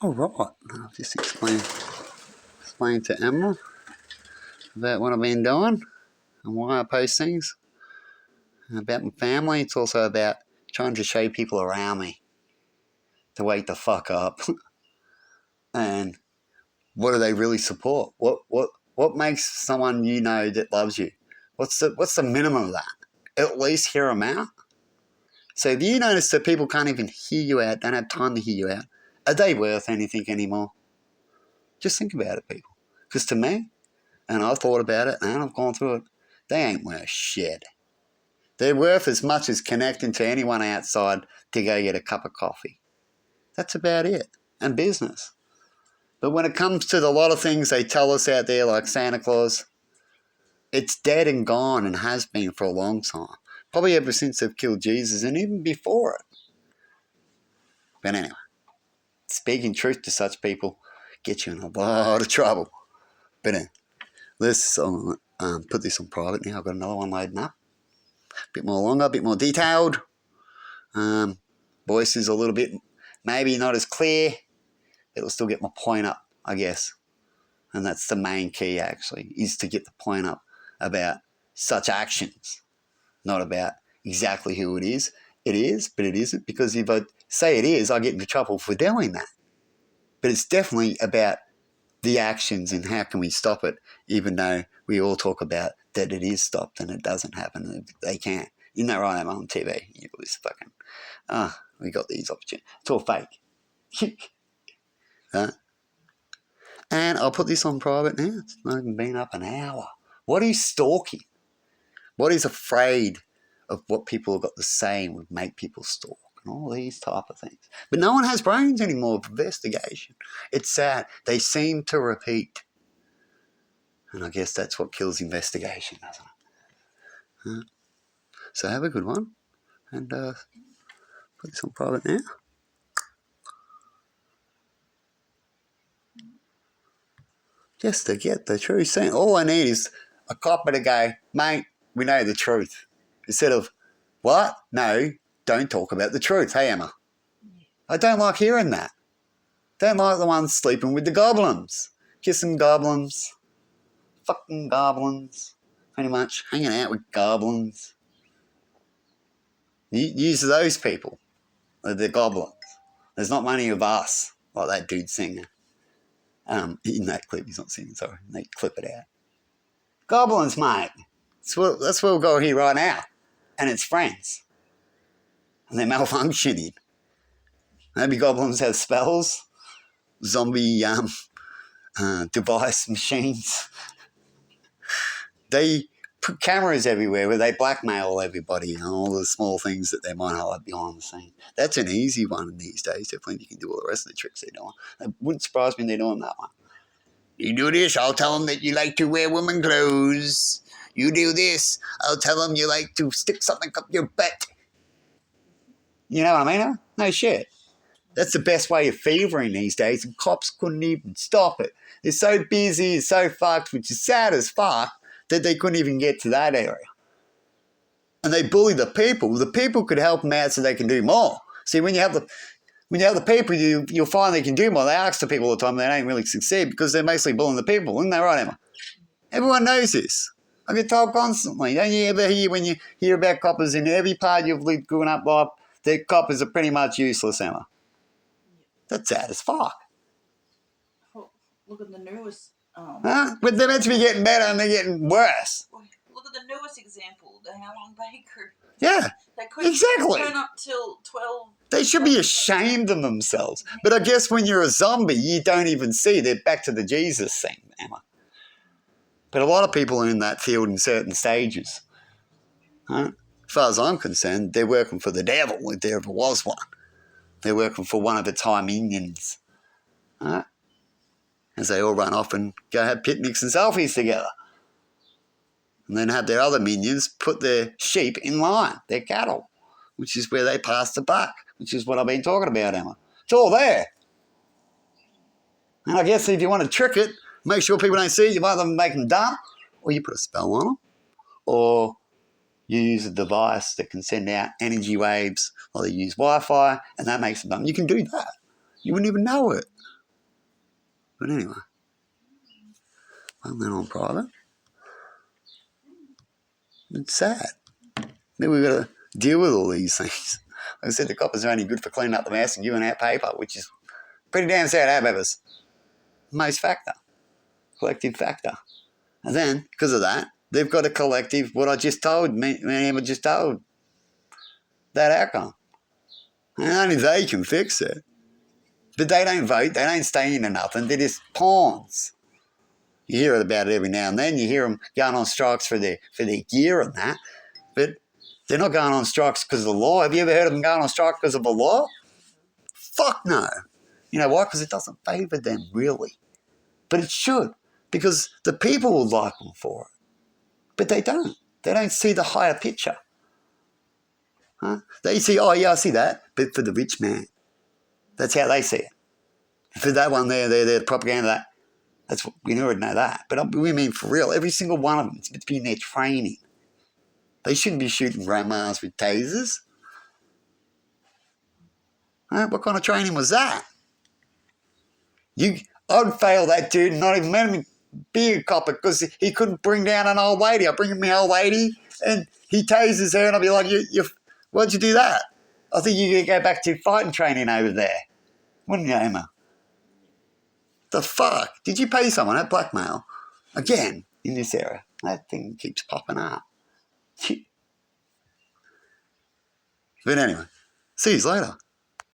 All right. I'll just explain to Emma about what I've been doing and why I post things. About my family. It's also about trying to show people around me to wake the fuck up. And what do they really support? What makes someone you know that loves you? What's the minimum of that? At least hear them out. So if you notice that people can't even hear you out, don't have time to hear you out, are they worth anything anymore? Just think about it, people. Because to me, and I've thought about it and I've gone through it, they ain't worth shit. They're worth as much as connecting to anyone outside to go get a cup of coffee. That's about it. And business. But when it comes to the lot of things they tell us out there, like Santa Claus, it's dead and gone and has been for a long time. Probably ever since they've killed Jesus and even before it. But anyway, speaking truth to such people gets you in a lot of trouble. But anyway, let's put this on private now. I've got another one loading up. A bit more longer, a bit more detailed. Voice is a little bit maybe not as clear. It'll still get my point up, I guess. And that's the main key, actually, is to get the point up about such actions, not about exactly who it is. It is, but it isn't, because if I say it is, I get into trouble for doing that. But it's definitely about the actions and how can we stop it, even though we all talk about that it is stopped and it doesn't happen. They can't. Isn't that right? I'm on TV. You this fucking, we got these opportunities. It's all fake. And I'll put this on private now. It's not even been up an hour. What is stalking? What is afraid of what people have got to say and would make people stalk? And all these type of things. But no one has brains anymore for investigation. It's sad. They seem to repeat. And I guess that's what kills investigation, doesn't it? So have a good one. And put this on private now. Just to get the truth. All I need is a copper to go, mate, we know the truth. Instead of, what? No, don't talk about the truth. Hey, Emma. I don't like hearing that. Don't like the ones sleeping with the goblins. Kissing goblins. Fucking goblins. Pretty much hanging out with goblins. Use those people. The goblins. There's not many of us, like that dude singing. In that clip, he's not singing, sorry. They clip it out. Goblins, mate. That's where we'll go here right now. And it's friends. And they're malfunctioning. Maybe goblins have spells. Zombie device machines. They put cameras everywhere where they blackmail everybody and all the small things that they might hide behind the scene. That's an easy one these days. Definitely you can do all the rest of the tricks they're doing. It wouldn't surprise me if they're doing that one. You do this, I'll tell them that you like to wear women clothes. You do this, I'll tell them you like to stick something up your butt. You know what I mean? Huh? No shit. That's the best way of fevering these days, and cops couldn't even stop it. They're so busy and so fucked, which is sad as fuck, that they couldn't even get to that area. And they bully the people. The people could help them out so they can do more. See, when you have the people, you'll find they can do more. They ask the people all the time, and they don't really succeed because they're mostly bullying the people. Isn't that right, Emma? Everyone knows this. I get told constantly. Don't you ever hear when you hear about coppers in every part you've lived growing up life, that coppers are pretty much useless, Emma? That's sad as fuck. Well, look at the newest. But they're meant to be getting better and they're getting worse. Look at the newest example, the How Long Baker. Yeah, They couldn't exactly. turn up till 12. They should be ashamed of themselves. But I guess when you're a zombie, you don't even see. They're back to the Jesus thing, Emma. But a lot of people are in that field in certain stages. As far as I'm concerned, they're working for the devil, if there ever was one. They're working for one of its high minions. As they all run off and go have picnics and selfies together. And then have their other minions put their sheep in line, their cattle, which is where they pass the buck, which is what I've been talking about, Emma. It's all there. And I guess if you want to trick it, make sure people don't see it, you either make them dumb, or you put a spell on them, or you use a device that can send out energy waves, or they use Wi-Fi, and that makes them dumb. You can do that. You wouldn't even know it. But anyway, I'm then on private. It's sad. Then we've got to deal with all these things. Like I said, the coppers are only good for cleaning up the mess and giving out paper, which is pretty damn sad, members. Most factor. Collective factor. And then, because of that, they've got a collective, what I just told, me and Emma just told, that outcome. And only they can fix it. But they don't vote, they don't stay into nothing, they're just pawns. You hear about it every now and then, you hear them going on strikes for their gear and that, but they're not going on strikes because of the law. Have you ever heard of them going on strike because of the law? Fuck no. You know why? Because it doesn't favour them, really. But it should, because the people will like them for it. But they don't. They don't see the higher picture. Huh? They see, oh yeah, I see that, but for the rich man. That's how they see it. For that one there, the propaganda, that, that's what, we already know that. But we mean for real, every single one of them, it's been their training. They shouldn't be shooting grandmas with tasers. Huh? What kind of training was that? I'd fail that dude and not even let him be a copper because he couldn't bring down an old lady. I'd bring him my old lady and he tases her and I'd be like, why'd you do that? I think you're going to go back to fighting training over there. Wouldn't you, Emma? The fuck? Did you pay someone at blackmail? Again, in this era. That thing keeps popping up. But anyway, see you later.